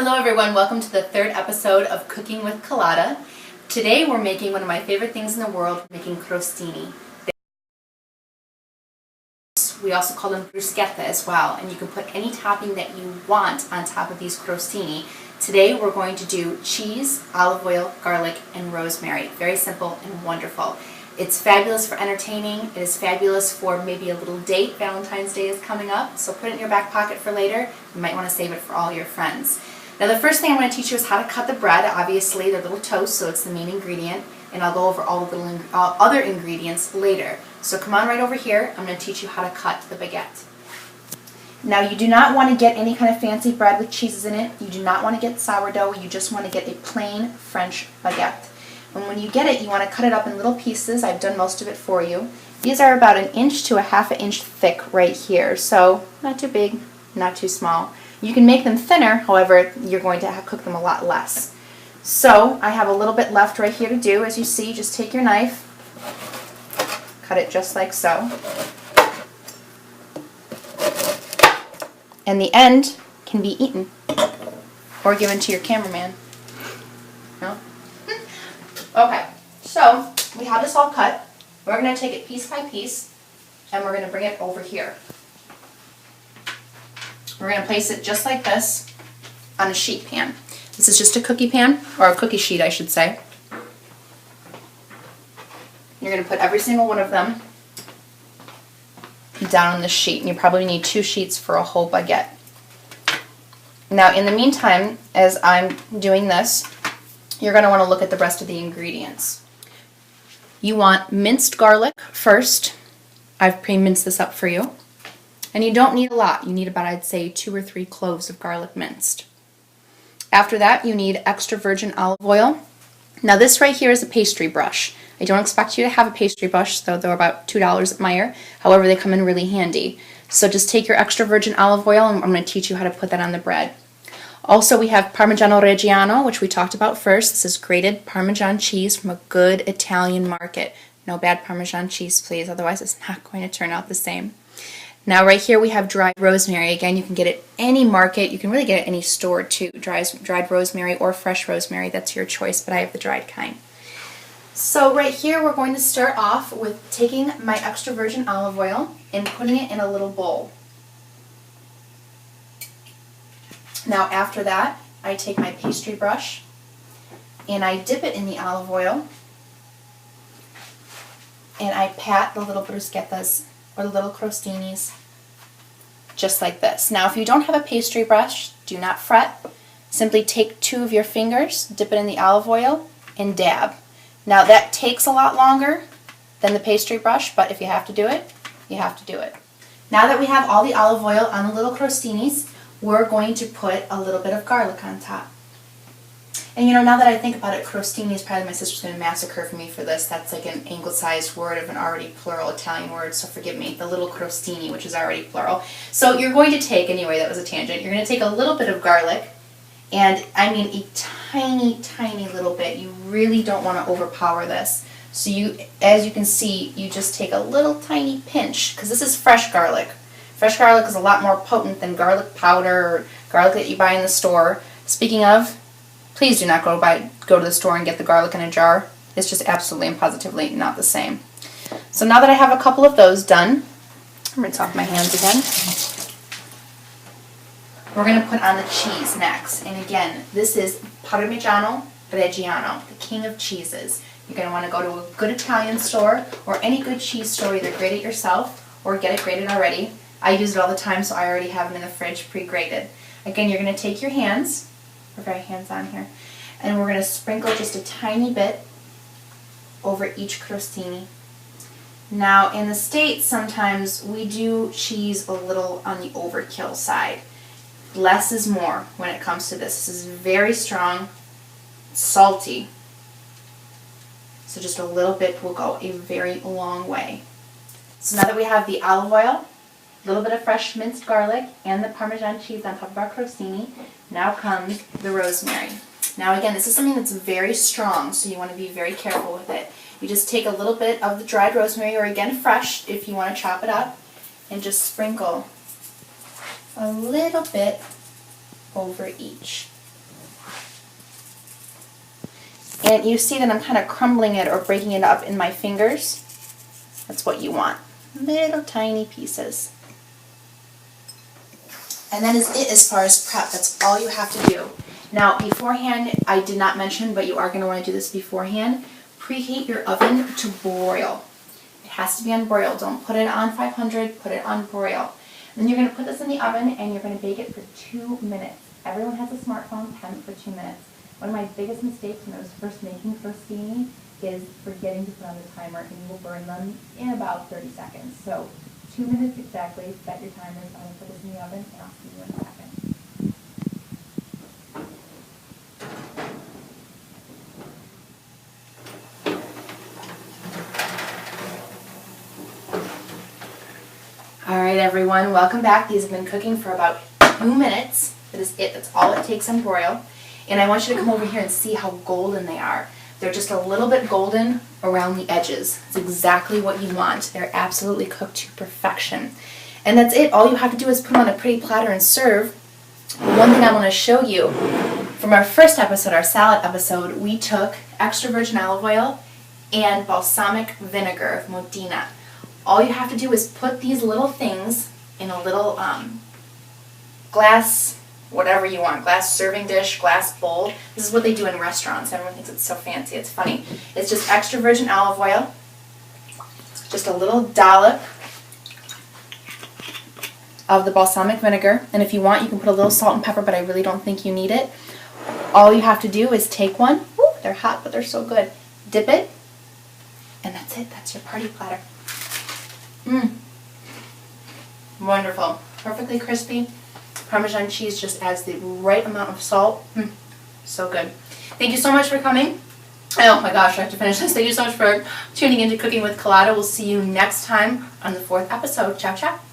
Hello everyone, welcome to the third episode of Cooking with Kalota. Today we're making one of my favorite things in the world, making crostini. We also call them bruschetta as well, and you can put any topping that you want on top of these crostini. Today we're going to do cheese, olive oil, garlic, and rosemary. Very simple and wonderful. It's fabulous for entertaining. It is fabulous for maybe a little date. Valentine's Day is coming up, so put it in your back pocket for later. You might want to save it for all your friends. Now the first thing I'm going to teach you is how to cut the bread. Obviously they're little toasts, so it's the main ingredient, and I'll go over all the little other ingredients later. So come on right over here. I'm going to teach you how to cut the baguette. Now you do not want to get any kind of fancy bread with cheeses in it. You do not want to get sourdough. You just want to get a plain French baguette. And when you get it, you want to cut it up in little pieces. I've done most of it for you. These are about 1 inch to 1/2 inch thick right here, so not too big, not too small. You can make them thinner, however, you're going to cook them a lot less. So I have a little bit left right here to do. As you see, just take your knife, cut it just like so. And the end can be eaten or given to your cameraman. No? Okay, so we have this all cut. We're going to take it piece by piece and we're going to bring it over here. We're going to place it just like this on a sheet pan. This is just a cookie pan, or a cookie sheet I should say. You're going to put every single one of them down on the sheet, and you probably need 2 sheets for a whole baguette. Now in the meantime, as I'm doing this, you're going to want to look at the rest of the ingredients. You want minced garlic first. I've pre-minced this up for you. And you don't need a lot. You need about, I'd say, 2 or 3 cloves of garlic minced. After that, you need extra virgin olive oil. Now this right here is a pastry brush. I don't expect you to have a pastry brush, though they're about $2 at Meijer. However, they come in really handy. So just take your extra virgin olive oil, and I'm going to teach you how to put that on the bread. Also, we have Parmigiano Reggiano, which we talked about first. This is grated Parmesan cheese from a good Italian market. No bad Parmesan cheese, please, otherwise it's not going to turn out the same. Now right here we have dried rosemary. Again, you can get it at any market. You can really get it at any store too. Dried rosemary or fresh rosemary, that's your choice, but I have the dried kind. So right here we're going to start off with taking my extra virgin olive oil and putting it in a little bowl. Now after that, I take my pastry brush and I dip it in the olive oil and I pat the little bruschettas or the little crostinis just like this. Now if you don't have a pastry brush, do not fret. Simply take 2 of your fingers, dip it in the olive oil, and dab. Now that takes a lot longer than the pastry brush, but if you have to do it, you have to do it. Now that we have all the olive oil on the little crostinis, we're going to put a little bit of garlic on top. And you know, now that I think about it, crostini is probably, my sister's going to massacre for me for this. That's like an anglicized word of an already plural Italian word, so forgive me. The little crostini, which is already plural. So you're going to take, anyway, that was a tangent, you're going to take a little bit of garlic, and I mean a tiny, tiny little bit. You really don't want to overpower this. So you, as you can see, you just take a little tiny pinch, because this is fresh garlic. Fresh garlic is a lot more potent than garlic powder or garlic that you buy in the store. Speaking of, please do not go to the store and get the garlic in a jar. It's just absolutely and positively not the same. So now that I have a couple of those done, I'm rinse off my hands again. We're going to put on the cheese next. And again, this is Parmigiano Reggiano, the king of cheeses. You're going to want to go to a good Italian store or any good cheese store, either grate it yourself or get it grated already. I use it all the time, so I already have them in the fridge pre-grated. Again, you're going to take your hands, we're very hands-on here, and we're going to sprinkle just a tiny bit over each crostini. Now, in the States, sometimes we do cheese a little on the overkill side. Less is more when it comes to this. This is very strong, salty, so just a little bit will go a very long way. So now that we have the olive oil, a little bit of fresh minced garlic, and the Parmesan cheese on top of our crostini, now comes the rosemary. Now again, this is something that's very strong, so you want to be very careful with it. You just take a little bit of the dried rosemary, or again fresh if you want to chop it up, and just sprinkle a little bit over each. And you see that I'm kind of crumbling it or breaking it up in my fingers. That's what you want. Little tiny pieces. And that is it as far as prep. That's all you have to do. Now, beforehand, I did not mention, but you are going to want to do this beforehand. Preheat your oven to broil. It has to be on broil. Don't put it on 500, put it on broil. Then you're going to put this in the oven and you're going to bake it for 2 minutes. Everyone has a smartphone, time it for 2 minutes. One of my biggest mistakes when I was first making crostini is forgetting to put on the timer, and you will burn them in about 30 seconds. So 2 minutes exactly, set your timers. I'm going to put this in the oven and I'll see you in a second. Alright everyone, welcome back. These have been cooking for about 2 minutes. That is it. That's all it takes on broil. And I want you to come over here and see how golden they are. They're just a little bit golden around the edges. It's exactly what you want. They're absolutely cooked to perfection. And that's it. All you have to do is put them on a pretty platter and serve. But one thing I want to show you, from our first episode, our salad episode, we took extra virgin olive oil and balsamic vinegar of Modena. All you have to do is put these little things in a little glass, whatever you want, glass serving dish, glass bowl. This is what they do in restaurants. Everyone thinks it's so fancy. It's funny. It's just extra virgin olive oil, just a little dollop of the balsamic vinegar. And if you want, you can put a little salt and pepper, but I really don't think you need it. All you have to do is take one. Woo, they're hot, but they're so good. Dip it, and that's it. That's your party platter. Wonderful. Perfectly crispy. Parmesan cheese just adds the right amount of salt. So good. Thank you so much for coming. Oh my gosh, I have to finish this. Thank you so much for tuning into Cooking with Kalota. We'll see you next time on the 4th episode. Ciao, ciao.